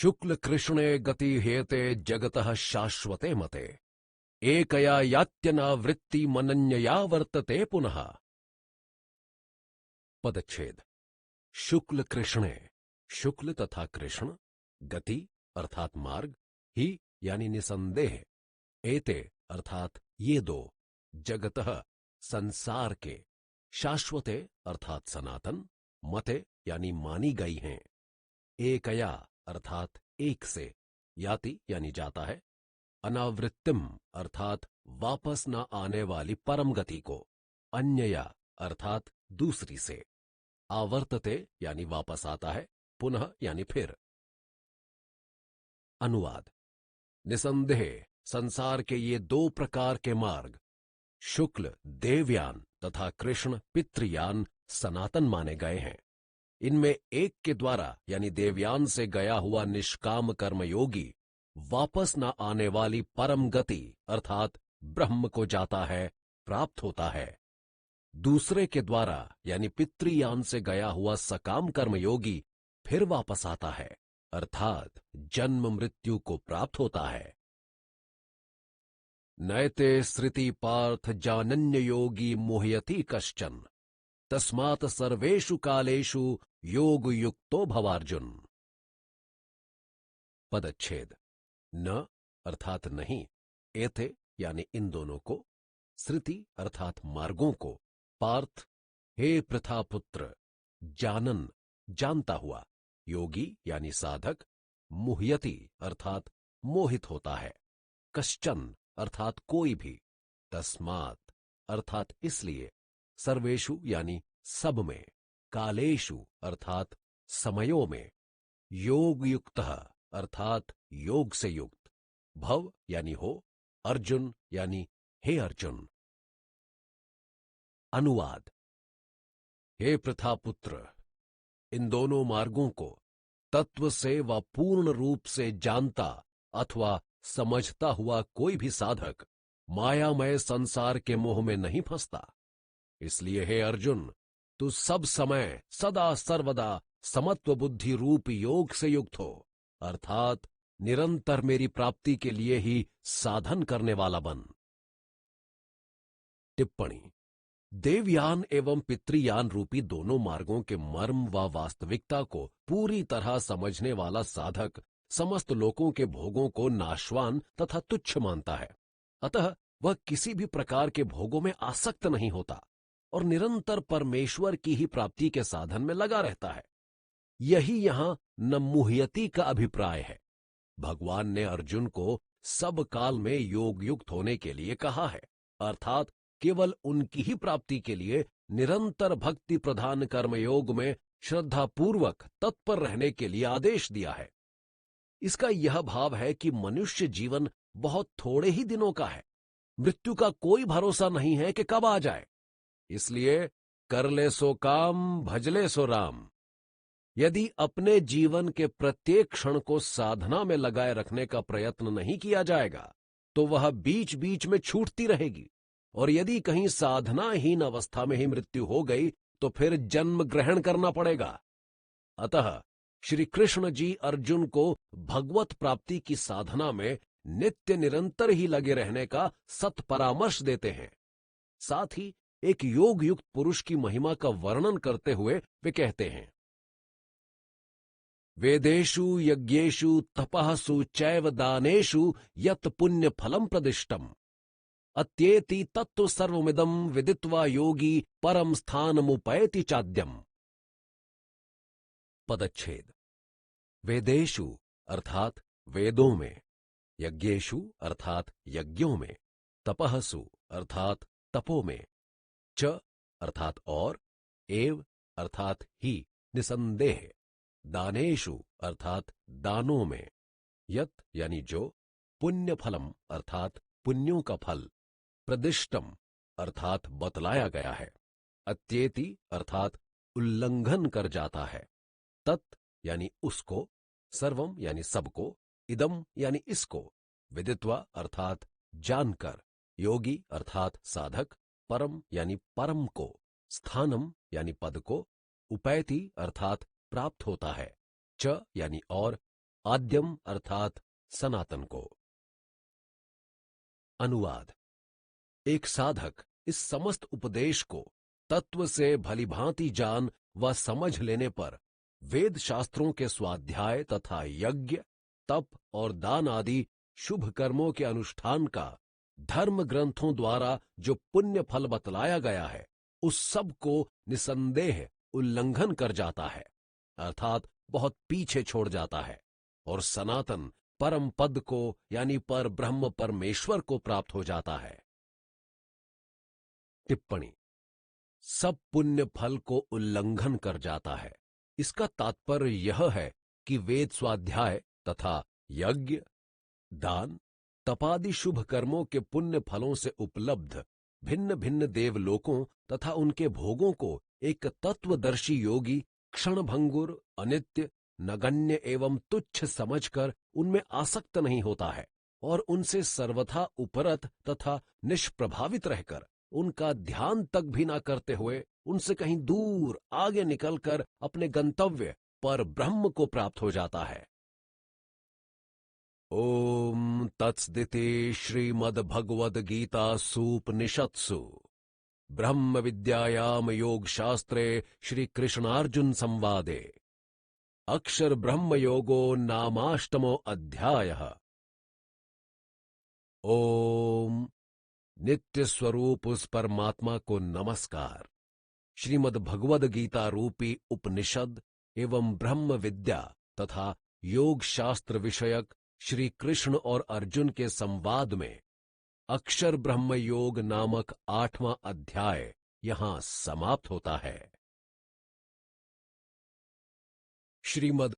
शुक्ल कृष्णे गति हेते जगतः शाश्वते मते एकया यात्यनावृत्ति मनन्यया वर्तते पुनः। पदच्छेद। शुक्ल कृष्णे, शुक्ल तथा कृष्ण, गति अर्थात मार्ग, ही यानी निसंदेह, एते अर्थात ये दो, जगतः संसार के, शाश्वते अर्थात सनातन, मते यानी मानी गई हैं, एकया अर्थात एक से, याति यानी जाता है, अनावृत्तिम अर्थात वापस न आने वाली परम गति को, अन्यया अर्थात दूसरी से, आवर्तते यानी वापस आता है, पुनः यानी फिर। अनुवाद। निसंदेह संसार के ये दो प्रकार के मार्ग, शुक्ल देवयान तथा कृष्ण पितृयान, सनातन माने गए हैं। इनमें एक के द्वारा यानी देवयान से गया हुआ निष्काम कर्मयोगी वापस न आने वाली परम गति अर्थात ब्रह्म को जाता है, प्राप्त होता है। दूसरे के द्वारा यानी पितृयान से गया हुआ सकाम कर्मयोगी फिर वापस आता है, अर्थात जन्म मृत्यु को प्राप्त होता है। नैते श्रुति पार्थ जानन्य योगी मोहयति कश्चन तस्मात् सर्वेषु कालेषु योग युक्तो भवार्जुन। पदच्छेद। न अर्थात नहीं, एथे यानी इन दोनों को, श्रुति अर्थात मार्गों को, पार्थ हे प्रथापुत्र, जानन जानता हुआ, योगी यानी साधक, मुह्यति अर्थात मोहित होता है, कश्चन अर्थात कोई भी, तस्मात् अर्थात इसलिए, सर्वेषु यानी सब में, कालेषु अर्थात समयों में, योग युक्तः अर्थात योग से युक्त, भव यानी हो, अर्जुन यानी हे अर्जुन। अनुवाद। हे प्रथापुत्र, इन दोनों मार्गों को तत्व से व पूर्ण रूप से जानता अथवा समझता हुआ कोई भी साधक मायामय संसार के मोह में नहीं फंसता। इसलिए हे अर्जुन, तू सब समय सदा सर्वदा समत्व बुद्धि रूप योग से युक्त हो, अर्थात निरंतर मेरी प्राप्ति के लिए ही साधन करने वाला बन। टिप्पणी। देवयान एवं पितृयान रूपी दोनों मार्गों के मर्म व वास्तविकता को पूरी तरह समझने वाला साधक समस्त लोकों के भोगों को नाशवान तथा तुच्छ मानता है, अतः वह किसी भी प्रकार के भोगों में आसक्त नहीं होता और निरंतर परमेश्वर की ही प्राप्ति के साधन में लगा रहता है। यही यहां न मुह्यति का अभिप्राय है। भगवान ने अर्जुन को सब काल में योग युक्त होने के लिए कहा है, अर्थात केवल उनकी ही प्राप्ति के लिए निरंतर भक्ति प्रधान कर्मयोग में श्रद्धापूर्वक तत्पर रहने के लिए आदेश दिया है। इसका यह भाव है कि मनुष्य जीवन बहुत थोड़े ही दिनों का है, मृत्यु का कोई भरोसा नहीं है कि कब आ जाए, इसलिए कर ले सो काम भजले सो राम। यदि अपने जीवन के प्रत्येक क्षण को साधना में लगाए रखने का प्रयत्न नहीं किया जाएगा तो वह बीच बीच में छूटती रहेगी, और यदि कहीं साधनाहीन अवस्था में ही मृत्यु हो गई तो फिर जन्म ग्रहण करना पड़ेगा। अतः श्री कृष्ण जी अर्जुन को भगवत प्राप्ति की साधना में नित्य निरंतर ही लगे रहने का सत परामर्श देते हैं। साथ ही एक योग युक्त पुरुष की महिमा का वर्णन करते हुए वे कहते हैं, वेदेषु यज्ञेषु तपःसु चैव दानेषु यत् पुण्य फलम प्रदिष्टम अत्येति तत्व सर्वमिदं विदित्वा योगी परम स्थानमुपैति चाद्यम। पदच्छेद। वेदेषु अर्थात वेदों में, यज्ञेषु अर्थात यज्ञों में, तपःसु अर्थात तपों में, च अर्थात और, एव अर्थात ही निसंदेह, दानेषु अर्थात दानों में, यत यानी जो, पुण्य फलम अर्थात पुण्यों का फल, प्रदिष्टम अर्थात बतलाया गया है, अत्येति अर्थात उल्लंघन कर जाता है, तत् यानी उसको, सर्वम यानी सबको, इदम यानी इसको, विदित्वा अर्थात जानकर, योगी अर्थात साधक, परम यानी परम को, स्थानम यानी पद को, उपैति अर्थात प्राप्त होता है, च यानी और, आद्यम अर्थात सनातन को। अनुवाद। एक साधक इस समस्त उपदेश को तत्व से भलीभांति जान व समझ लेने पर वेद शास्त्रों के स्वाध्याय तथा यज्ञ, तप और दान आदि शुभ कर्मों के अनुष्ठान का धर्म ग्रंथों द्वारा जो पुण्य फल बतलाया गया है, उस सब को निसंदेह उल्लंघन कर जाता है, अर्थात बहुत पीछे छोड़ जाता है और सनातन परम पद को यानी पर ब्रह्म परमेश्वर को प्राप्त हो जाता है। टिप्पणी। सब पुण्य फल को उल्लंघन कर जाता है, इसका तात्पर्य यह है कि वेद स्वाध्याय तथा यज्ञ, दान, तपादि शुभ कर्मों के पुण्य फलों से उपलब्ध भिन्न भिन्न देवलोकों तथा उनके भोगों को एक तत्वदर्शी योगी क्षणभंगुर, अनित्य, नगण्य एवं तुच्छ समझकर उनमें आसक्त नहीं होता है और उनसे सर्वथा उपरत तथा निष्प्रभावित रहकर उनका ध्यान तक भी न करते हुए उनसे कहीं दूर आगे निकलकर अपने गंतव्य पर ब्रह्म को प्राप्त हो जाता है। ओम तत्सदिति श्रीमद्भगवद्गीता सूपनिषत्सु ब्रह्म विद्यायाम योग शास्त्रे श्री कृष्णार्जुन संवादे अक्षर ब्रह्म योगो नामाष्टमो अध्यायः। ओम नित्य स्वरूप उस परमात्मा को नमस्कार। श्रीमद् भगवद गीता रूपी उपनिषद एवं ब्रह्म विद्या तथा योग शास्त्र विषयक श्री कृष्ण और अर्जुन के संवाद में अक्षर ब्रह्म योग नामक 8वां अध्याय यहां समाप्त होता है। श्रीमद्